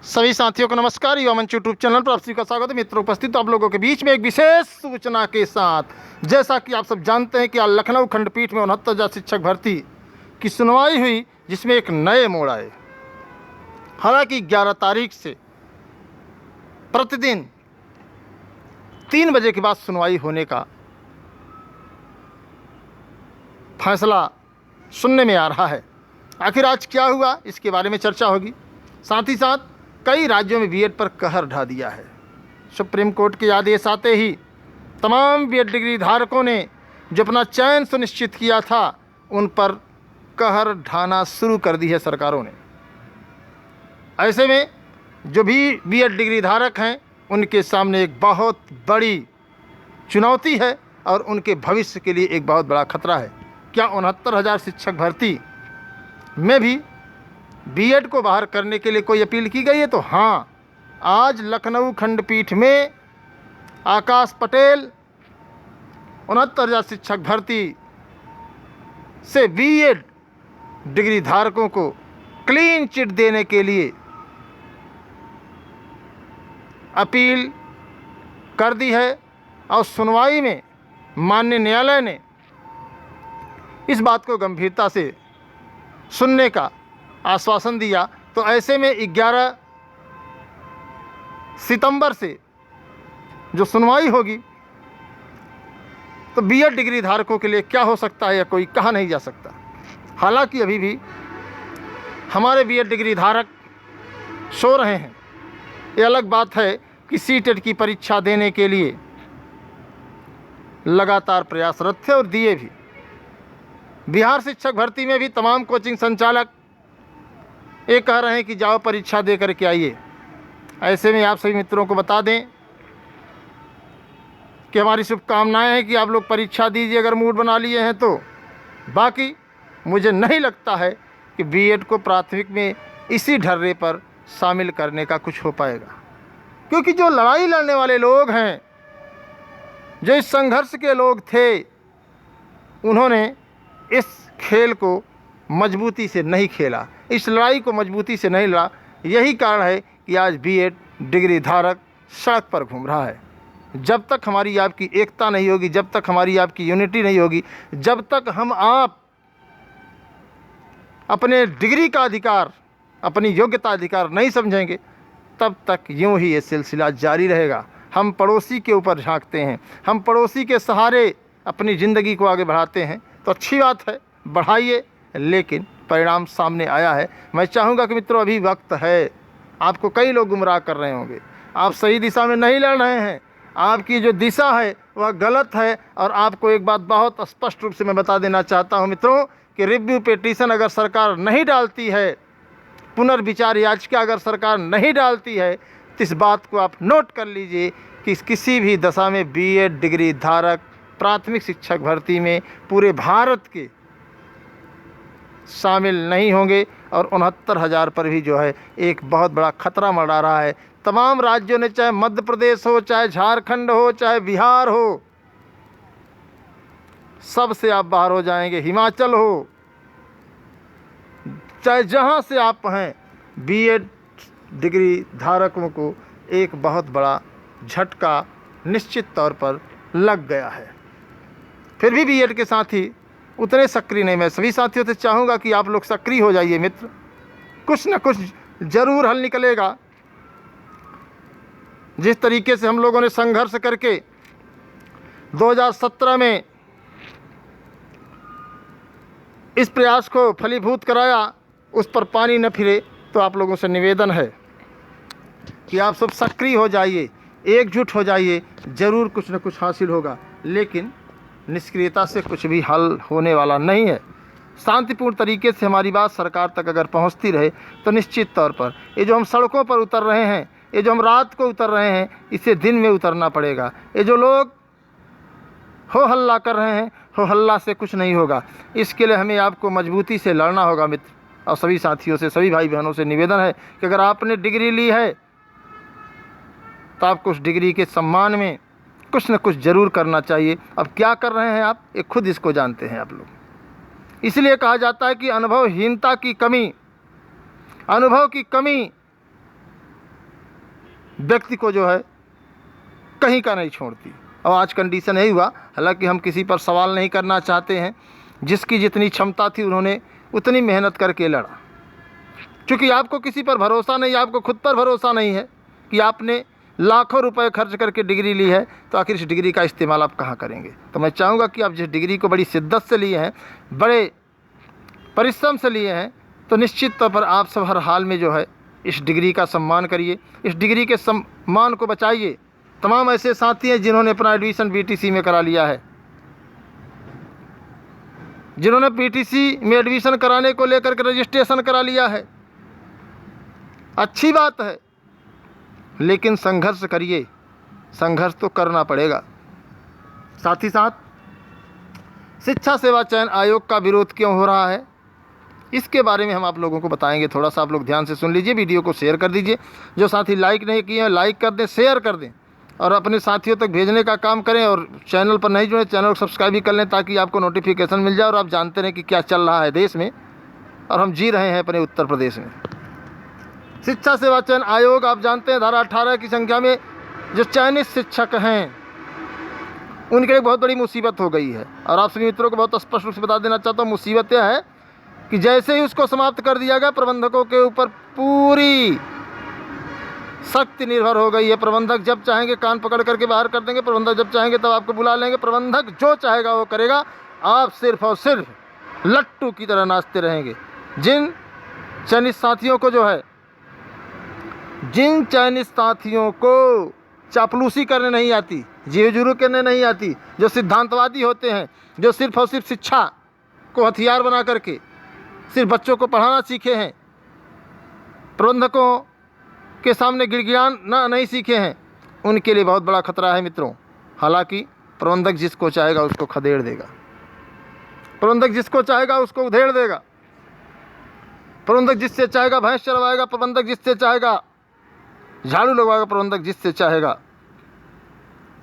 सभी साथियों को नमस्कार। युवा मंच यूट्यूब चैनल पर आप सभी का स्वागत है। मित्रों, उपस्थित आप लोगों के बीच में एक विशेष सूचना के साथ। जैसा कि आप सब जानते हैं कि आज लखनऊ खंडपीठ में 69,000 शिक्षक भर्ती की सुनवाई हुई, जिसमें एक नए मोड़ आए। हालांकि 11 तारीख से प्रतिदिन 3 बजे के बाद सुनवाई होने का फैसला सुनने में आ रहा है। आखिर आज क्या हुआ, इसके बारे में चर्चा होगी। साथ ही साथ कई राज्यों में बीएड पर कहर ढा दिया है। सुप्रीम कोर्ट के आदेश आते ही तमाम बीएड डिग्री धारकों ने जो अपना चयन सुनिश्चित किया था, उन पर कहर ढाना शुरू कर दी है सरकारों ने। ऐसे में जो भी बीएड डिग्री धारक हैं, उनके सामने एक बहुत बड़ी चुनौती है और उनके भविष्य के लिए एक बहुत बड़ा खतरा है। क्या 69,000 शिक्षक भर्ती में भी बीएड को बाहर करने के लिए कोई अपील की गई है? तो हाँ, आज लखनऊ खंडपीठ में आकाश पटेल 69,000 शिक्षक भर्ती से बीएड डिग्री धारकों को क्लीन चिट देने के लिए अपील कर दी है और सुनवाई में माननीय न्यायालय ने इस बात को गंभीरता से सुनने का आश्वासन दिया। तो ऐसे में 11 सितंबर से जो सुनवाई होगी, तो बीएड डिग्री धारकों के लिए क्या हो सकता है, या कोई कहा नहीं जा सकता। हालांकि अभी भी हमारे बीएड डिग्री धारक सो रहे हैं। ये अलग बात है कि सीटेट की परीक्षा देने के लिए लगातार प्रयासरत थे और दिए भी। बिहार शिक्षक भर्ती में भी तमाम कोचिंग संचालक ये कह रहे हैं कि जाओ परीक्षा दे करके आइए। ऐसे में आप सभी मित्रों को बता दें कि हमारी शुभकामनाएं हैं कि आप लोग परीक्षा दीजिए, अगर मूड बना लिए हैं तो। बाकी मुझे नहीं लगता है कि बीएड को प्राथमिक में इसी ढर्रे पर शामिल करने का कुछ हो पाएगा, क्योंकि जो लड़ाई लड़ने वाले लोग हैं, जो इस संघर्ष के लोग थे, उन्होंने इस खेल को मजबूती से नहीं खेला, इस लड़ाई को मजबूती से नहीं लड़ा। यही कारण है कि आज बीएड डिग्री धारक सड़क पर घूम रहा है। जब तक हमारी आपकी एकता नहीं होगी, जब तक हमारी आपकी यूनिटी नहीं होगी, जब तक हम आप अपने डिग्री का अधिकार, अपनी योग्यता अधिकार नहीं समझेंगे, तब तक यूं ही ये सिलसिला जारी रहेगा। हम पड़ोसी के ऊपर झांकते हैं, हम पड़ोसी के सहारे अपनी ज़िंदगी को आगे बढ़ाते हैं। तो अच्छी बात है, बढ़ाइए, लेकिन परिणाम सामने आया है। मैं चाहूँगा कि मित्रों, अभी वक्त है। आपको कई लोग गुमराह कर रहे होंगे, आप सही दिशा में नहीं लड़ रहे हैं, आपकी जो दिशा है वह गलत है। और आपको एक बात बहुत स्पष्ट रूप से मैं बता देना चाहता हूं मित्रों, कि रिव्यू पिटीशन अगर सरकार नहीं डालती है, पुनर्विचार याचिका अगर सरकार नहीं डालती है, तो इस बात को आप नोट कर लीजिए कि किसी भी दशा में बीएड डिग्री धारक प्राथमिक शिक्षक भर्ती में पूरे भारत के शामिल नहीं होंगे। और 69,000 पर भी जो है एक बहुत बड़ा खतरा मंडरा रहा है। तमाम राज्यों ने, चाहे मध्य प्रदेश हो, चाहे झारखंड हो, चाहे बिहार हो, सब से आप बाहर हो जाएंगे। हिमाचल हो, चाहे जहां से आप हैं, बीएड डिग्री धारकों को एक बहुत बड़ा झटका निश्चित तौर पर लग गया है। फिर भी बीएड के साथी उतने सक्रिय नहीं। मैं सभी साथियों से चाहूँगा कि आप लोग सक्रिय हो जाइए मित्र, कुछ न कुछ ज़रूर हल निकलेगा। जिस तरीके से हम लोगों ने संघर्ष करके 2017 में इस प्रयास को फलीभूत कराया, उस पर पानी न फिरे। तो आप लोगों से निवेदन है कि आप सब सक्रिय हो जाइए, एकजुट हो जाइए, ज़रूर कुछ न कुछ हासिल होगा। लेकिन निष्क्रियता से कुछ भी हल होने वाला नहीं है। शांतिपूर्ण तरीके से हमारी बात सरकार तक अगर पहुंचती रहे, तो निश्चित तौर पर ये जो हम सड़कों पर उतर रहे हैं, ये जो हम रात को उतर रहे हैं, इसे दिन में उतरना पड़ेगा। ये जो लोग हो हल्ला कर रहे हैं, हो हल्ला से कुछ नहीं होगा। इसके लिए हमें आपको मजबूती से लड़ना होगा मित्र। और सभी साथियों से, सभी भाई बहनों से निवेदन है कि अगर आपने डिग्री ली है, तो आपको उस डिग्री के सम्मान में कुछ न कुछ ज़रूर करना चाहिए। अब क्या कर रहे हैं आप, ये खुद इसको जानते हैं आप लोग। इसलिए कहा जाता है कि अनुभवहीनता की कमी, अनुभव की कमी व्यक्ति को जो है कहीं का नहीं छोड़ती। और आज कंडीशन यही हुआ, हालांकि हम किसी पर सवाल नहीं करना चाहते हैं, जिसकी जितनी क्षमता थी उन्होंने उतनी मेहनत करके लड़ा। क्योंकि आपको किसी पर भरोसा नहीं, आपको खुद पर भरोसा नहीं है कि आपने लाखों रुपए खर्च करके डिग्री ली है, तो आखिर इस डिग्री का इस्तेमाल आप कहाँ करेंगे। तो मैं चाहूँगा कि आप जिस डिग्री को बड़ी शिद्दत से लिए हैं, बड़े परिश्रम से लिए हैं, तो निश्चित तौर पर आप सब हर हाल में जो है इस डिग्री का सम्मान करिए, इस डिग्री के सम्मान को बचाइए। तमाम ऐसे साथी हैं जिन्होंने अपना एडमिशन बीटीसी में करा लिया है, जिन्होंने बीटीसी में एडमिशन कराने को लेकर के रजिस्ट्रेशन करा लिया है। अच्छी बात है, लेकिन संघर्ष करिए, संघर्ष तो करना पड़ेगा। साथ ही साथ शिक्षा सेवा चयन आयोग का विरोध क्यों हो रहा है, इसके बारे में हम आप लोगों को बताएंगे। थोड़ा सा आप लोग ध्यान से सुन लीजिए, वीडियो को शेयर कर दीजिए। जो साथी लाइक नहीं किए हैं लाइक कर दें, शेयर कर दें और अपने साथियों तक भेजने का काम करें। और चैनल पर नहीं जुड़े, चैनल को सब्सक्राइब भी कर लें, ताकि आपको नोटिफिकेशन मिल जाए और आप जानते रहें कि क्या चल रहा है देश में और हम जी रहे हैं अपने उत्तर प्रदेश में। शिक्षा सेवा चयन आयोग, आप जानते हैं, धारा 18 की संख्या में जो चयनित शिक्षक हैं उनके लिए बहुत बड़ी मुसीबत हो गई है। और आप सभी मित्रों को बहुत स्पष्ट रूप से बता देना चाहता हूँ, मुसीबत यह है कि जैसे ही उसको समाप्त कर दिया गया, प्रबंधकों के ऊपर पूरी शक्ति निर्भर हो गई है। प्रबंधक जब चाहेंगे कान पकड़ करके बाहर कर देंगे, प्रबंधक जब चाहेंगे तब आपको बुला लेंगे, प्रबंधक जो चाहेगा वो करेगा, आप सिर्फ और सिर्फ लट्टू की तरह नाचते रहेंगे। जिन चयनित साथियों को जो है, जिन चयनित साथियों को चापलूसी करने नहीं आती, जीवजुरू करने नहीं आती, जो सिद्धांतवादी होते हैं, जो सिर्फ और सिर्फ शिक्षा को हथियार बना करके सिर्फ बच्चों को पढ़ाना सीखे हैं, प्रबंधकों के सामने गिड़गिड़ाना नहीं सीखे हैं, उनके लिए बहुत बड़ा खतरा है मित्रों। हालांकि प्रबंधक जिसको चाहेगा उसको खदेड़ देगा, प्रबंधक जिसको चाहेगा उसको उधेड़ देगा, प्रबंधक जिससे चाहेगा भैंस चरवाएगा, प्रबंधक जिससे चाहेगा झाड़ू लगवाएगा, प्रबंधक जिससे चाहेगा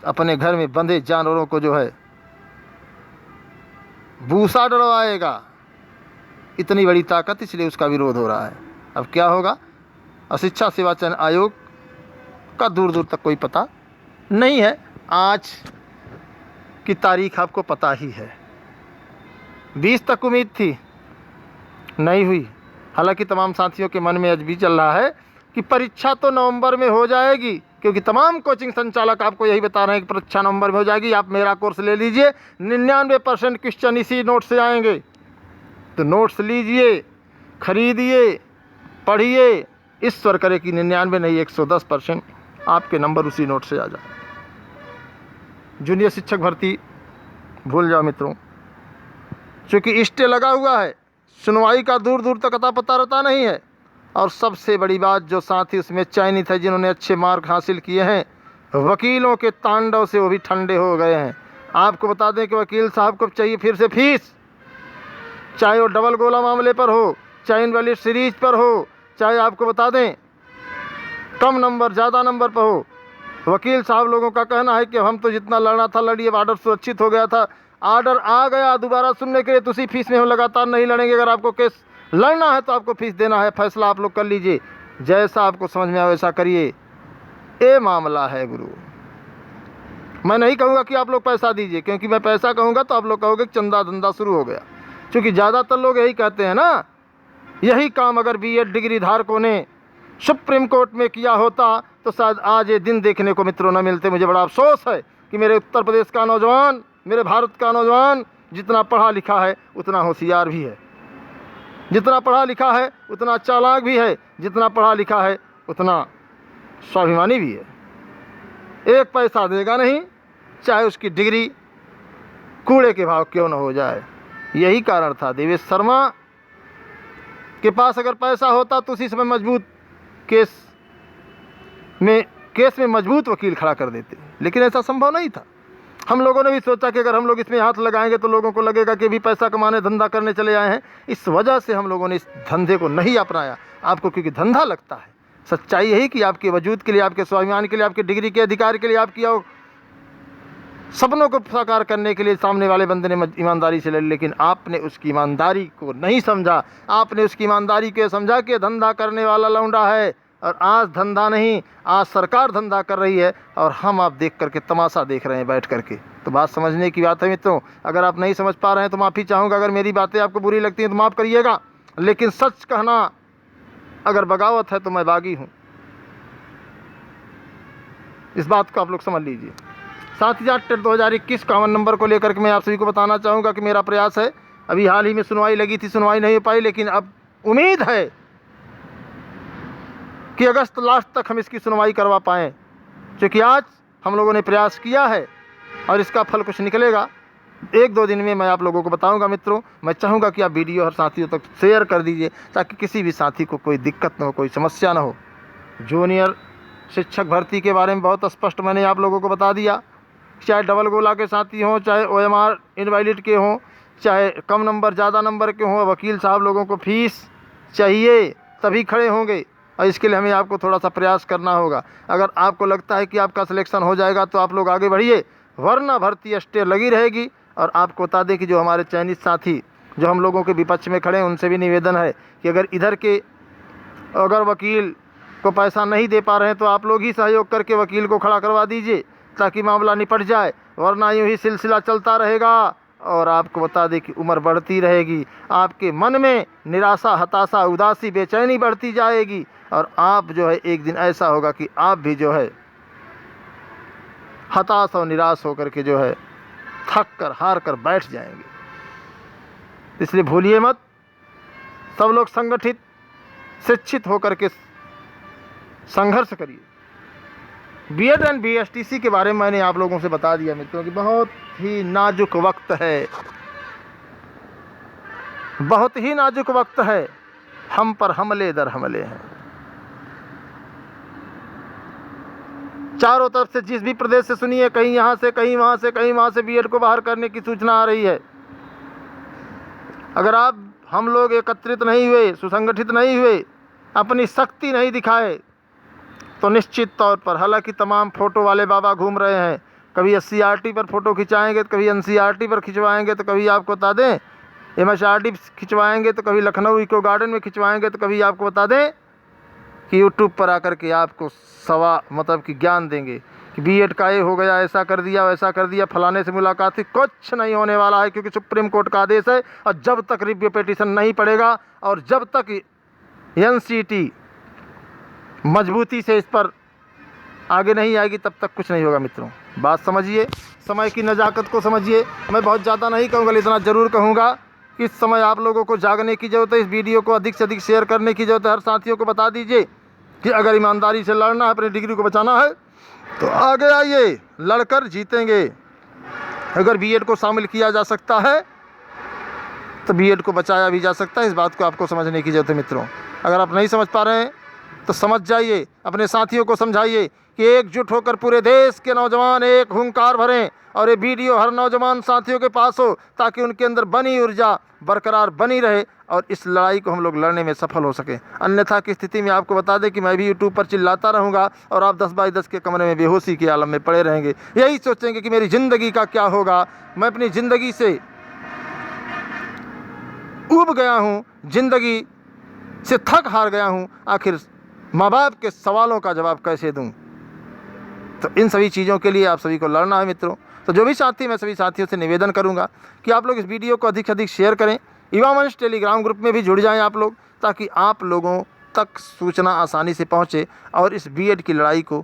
अपने घर में बंधे जानवरों को जो है भूसा डलवाएगा। इतनी बड़ी ताकत, इसलिए उसका विरोध हो रहा है। अब क्या होगा, शिक्षा सेवा चयन आयोग का दूर दूर तक कोई पता नहीं है। आज की तारीख आपको पता ही है, 20 तक उम्मीद थी, नहीं हुई। हालांकि तमाम साथियों के मन में आज भी चल रहा है कि परीक्षा तो नवंबर में हो जाएगी, क्योंकि तमाम कोचिंग संचालक आपको यही बता रहे हैं कि परीक्षा नवंबर में हो जाएगी। आप मेरा कोर्स ले लीजिए, 99% क्वेश्चन इसी नोट से आएंगे। तो नोट्स लीजिए, खरीदिए, पढ़िए, ईश्वर करे कि 99 नहीं 110% आपके नंबर उसी नोट से आ जाए। जूनियर शिक्षक भर्ती भूल जाओ मित्रों, क्योंकि स्टे लगा हुआ है, सुनवाई का दूर दूर तक अता पता रहता नहीं है। और सबसे बड़ी बात, जो साथी उसमें चयनित है, जिन्होंने अच्छे मार्क हासिल किए हैं, वकीलों के तांडव से वो भी ठंडे हो गए हैं। आपको बता दें कि वकील साहब को चाहिए फिर से फीस, चाहे वो डबल गोला मामले पर हो, चाहे इनवैलिड सीरीज पर हो, चाहे आपको बता दें कम नंबर ज़्यादा नंबर पर हो। वकील साहब लोगों का कहना है कि हम तो जितना लड़ना था लड़िए, आर्डर सुरक्षित हो गया था, आर्डर आ गया दोबारा सुनने के लिए, तो उसी फीस में हम लगातार नहीं लड़ेंगे। अगर आपको केस लड़ना है तो आपको फीस देना है, फैसला आप लोग कर लीजिए, जैसा आपको समझ में आए वैसा करिए। ये मामला है गुरु। मैं नहीं कहूँगा कि आप लोग पैसा दीजिए, क्योंकि मैं पैसा कहूँगा तो आप लोग कहोगे कि चंदा धंधा शुरू हो गया, क्योंकि ज़्यादातर लोग यही कहते हैं ना। यही काम अगर बीएड डिग्री धारकों ने सुप्रीम कोर्ट में किया होता तो शायद आज ये दिन देखने को मित्रों न मिलते। मुझे बड़ा अफसोस है कि मेरे उत्तर प्रदेश का नौजवान, मेरे भारत का नौजवान जितना पढ़ा लिखा है उतना होशियार भी है, जितना पढ़ा लिखा है उतना चालाक भी है, जितना पढ़ा लिखा है उतना स्वाभिमानी भी है। एक पैसा देगा नहीं, चाहे उसकी डिग्री कूड़े के भाव क्यों न हो जाए। यही कारण था। देवेश शर्मा के पास अगर पैसा होता तो उसी समय मजबूत केस में मजबूत वकील खड़ा कर देते, लेकिन ऐसा संभव नहीं था। हम लोगों ने भी सोचा कि अगर हम लोग इसमें हाथ लगाएंगे तो लोगों को लगेगा कि भी पैसा कमाने धंधा करने चले आए हैं। इस वजह से हम लोगों ने इस धंधे को नहीं अपनाया। आपको क्योंकि धंधा लगता है। सच्चाई यही कि आपके वजूद के लिए, आपके स्वाभिमान के लिए, आपके डिग्री के अधिकार के लिए, आपकी सपनों को साकार करने के लिए सामने वाले बंदे ने ईमानदारी से लड़ी, लेकिन आपने उसकी ईमानदारी को नहीं समझा। आपने उसकी ईमानदारी को समझा कि धंधा करने वाला लौंडा है, और आज धंधा नहीं, आज सरकार धंधा कर रही है और हम आप देख करके तमाशा देख रहे हैं बैठ करके। तो बात समझने की बात है मित्रों। अगर आप नहीं समझ पा रहे हैं तो माफ़ी चाहूँगा। अगर मेरी बातें आपको बुरी लगती हैं तो माफ़ करिएगा, लेकिन सच कहना अगर बगावत है तो मैं बागी हूँ, इस बात को आप लोग समझ लीजिए। साथ ही साथ टेट 2021 कॉमन नंबर को लेकर के मैं आप सभी को बताना चाहूँगा कि मेरा प्रयास है, अभी हाल ही में सुनवाई लगी थी, सुनवाई नहीं हो पाई, लेकिन अब उम्मीद है कि अगस्त लास्ट तक हम इसकी सुनवाई करवा पाएँ, क्योंकि आज हम लोगों ने प्रयास किया है और इसका फल कुछ निकलेगा। 1-2 दिन में मैं आप लोगों को बताऊंगा मित्रों। मैं चाहूँगा कि आप वीडियो हर साथियों तक शेयर कर दीजिए ताकि किसी भी साथी को कोई दिक्कत न हो, कोई समस्या न हो। जूनियर शिक्षक भर्ती के बारे में बहुत स्पष्ट मैंने आप लोगों को बता दिया। चाहे डबल गोला के साथी हों, चाहे OMR इनवैलिड के हों, चाहे कम नंबर ज़्यादा नंबर के हों, वकील साहब लोगों को फीस चाहिए तभी खड़े होंगे, और इसके लिए हमें आपको थोड़ा सा प्रयास करना होगा। अगर आपको लगता है कि आपका सिलेक्शन हो जाएगा तो आप लोग आगे बढ़िए, वरना भर्ती स्टे लगी रहेगी। और आपको बता दें कि जो हमारे चयनित साथी जो हम लोगों के विपक्ष में खड़े हैं, उनसे भी निवेदन है कि अगर इधर के अगर वकील को पैसा नहीं दे पा रहे हैं तो आप लोग ही सहयोग करके वकील को खड़ा करवा दीजिए ताकि मामला निपट जाए, वरना यूँ ही सिलसिला चलता रहेगा और आपको बता दें कि उम्र बढ़ती रहेगी। आपके मन में निराशा, हताशा, उदासी, बेचैनी बढ़ती जाएगी और आप जो है एक दिन ऐसा होगा कि आप भी जो है हताश और निराश होकर के जो है थक कर हार कर बैठ जाएंगे। इसलिए भूलिए मत, सब लोग संगठित शिक्षित होकर के संघर्ष करिए। बीएड एंड BSTC के बारे में मैंने आप लोगों से बता दिया मित्रों कि बहुत ही नाजुक वक्त है, बहुत ही नाजुक वक्त है। हम पर हमले दर हमले हैं। चारों तरफ से जिस भी प्रदेश से सुनिए, कहीं यहाँ से, कहीं वहाँ से, कहीं वहाँ से बीएड को बाहर करने की सूचना आ रही है। अगर हम लोग एकत्रित नहीं हुए, सुसंगठित नहीं हुए, अपनी शक्ति नहीं दिखाए तो निश्चित तौर पर, हालांकि तमाम फ़ोटो वाले बाबा घूम रहे हैं, कभी SCRT पर फ़ोटो खिंचाएंगे तो कभी NCRT पर खिंचवाएंगे, तो कभी आपको बता दें MSRD खिंचवाएंगे, तो कभी लखनऊ इको गार्डन में खिंचवाएंगे, तो कभी आपको बता दें कि यूट्यूब पर आकर के आपको मतलब कि ज्ञान देंगे कि बीएड का ये हो गया, ऐसा कर दिया, वैसा कर दिया, फलाने से मुलाकात थी। कुछ नहीं होने वाला है, क्योंकि सुप्रीम कोर्ट का आदेश है और जब तक रिव्यू पिटीशन नहीं पड़ेगा और जब तक NCT मजबूती से इस पर आगे नहीं आएगी तब तक कुछ नहीं होगा मित्रों। बात समझिए, समय की नज़ाकत को समझिए। मैं बहुत ज़्यादा नहीं कहूँगा, लेकिन इतना ज़रूर कहूँगा कि इस समय आप लोगों को जागने की ज़रूरत है। इस वीडियो को अधिक से अधिक शेयर करने की ज़रूरत है। हर साथियों को बता दीजिए कि अगर ईमानदारी से लड़ना है, अपनी डिग्री को बचाना है तो आगे आइए, लड़कर जीतेंगे। अगर बीएड को शामिल किया जा सकता है तो बीएड को बचाया भी जा सकता है। इस बात को आपको समझने की ज़रूरत है मित्रों। अगर आप नहीं समझ पा रहे हैं तो समझ जाइए, अपने साथियों को समझाइए कि एकजुट होकर पूरे देश के नौजवान एक हुंकार भरें और ये वीडियो हर नौजवान साथियों के पास हो ताकि उनके अंदर बनी ऊर्जा बरकरार बनी रहे और इस लड़ाई को हम लोग लड़ने में सफल हो सकें। अन्यथा की स्थिति में आपको बता दें कि मैं भी यूट्यूब पर चिल्लाता रहूँगा और आप 10x10 के कमरे में बेहोशी के आलम में पड़े रहेंगे। यही सोचेंगे कि मेरी ज़िंदगी का क्या होगा, मैं अपनी ज़िंदगी से ऊब गया हूँ, ज़िंदगी से थक हार गया हूँ, आखिर माँ बाप के सवालों का जवाब कैसे दूँ। तो इन सभी चीज़ों के लिए आप सभी को लड़ना है मित्रों। तो जो भी साथी, मैं सभी साथियों से निवेदन करूंगा कि आप लोग इस वीडियो को अधिक से अधिक शेयर करें। युवा मंच टेलीग्राम ग्रुप में भी जुड़ जाएं आप लोग, ताकि आप लोगों तक सूचना आसानी से पहुंचे और इस बीएड की लड़ाई को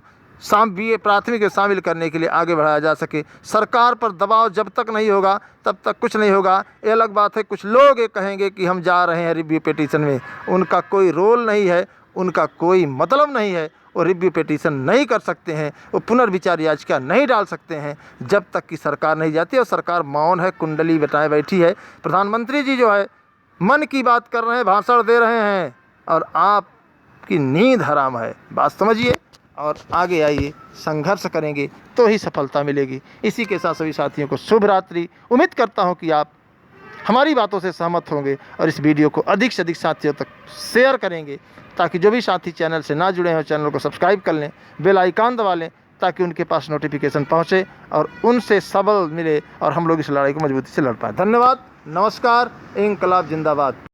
BA प्राथमिक में शामिल करने के लिए आगे बढ़ाया जा सके। सरकार पर दबाव जब तक नहीं होगा तब तक कुछ नहीं होगा। ये अलग बात है, कुछ लोग ये कहेंगे कि हम जा रहे हैं रिव्यू पिटीशन में, उनका कोई रोल नहीं है, उनका कोई मतलब नहीं है, वो रिव्यू पिटीशन नहीं कर सकते हैं, वो पुनर्विचार याचिका नहीं डाल सकते हैं जब तक कि सरकार नहीं जाती। और सरकार मौन है, कुंडली बैठाए बैठी है। प्रधानमंत्री जी जो है मन की बात कर रहे हैं, भाषण दे रहे हैं और आपकी नींद हराम है। बात समझिए और आगे आइए, संघर्ष करेंगे तो ही सफलता मिलेगी। इसी के साथ सभी साथियों को शुभ रात्रि। उम्मीद करता हूँ कि आप हमारी बातों से सहमत होंगे और इस वीडियो को अधिक से अधिक साथियों तक शेयर करेंगे, ताकि जो भी साथी चैनल से ना जुड़े हों चैनल को सब्सक्राइब कर लें, बेल आइकन दबा लें ताकि उनके पास नोटिफिकेशन पहुंचे और उनसे सबल मिले और हम लोग इस लड़ाई को मजबूती से लड़ पाएँ। धन्यवाद, नमस्कार, इंकलाब जिंदाबाद।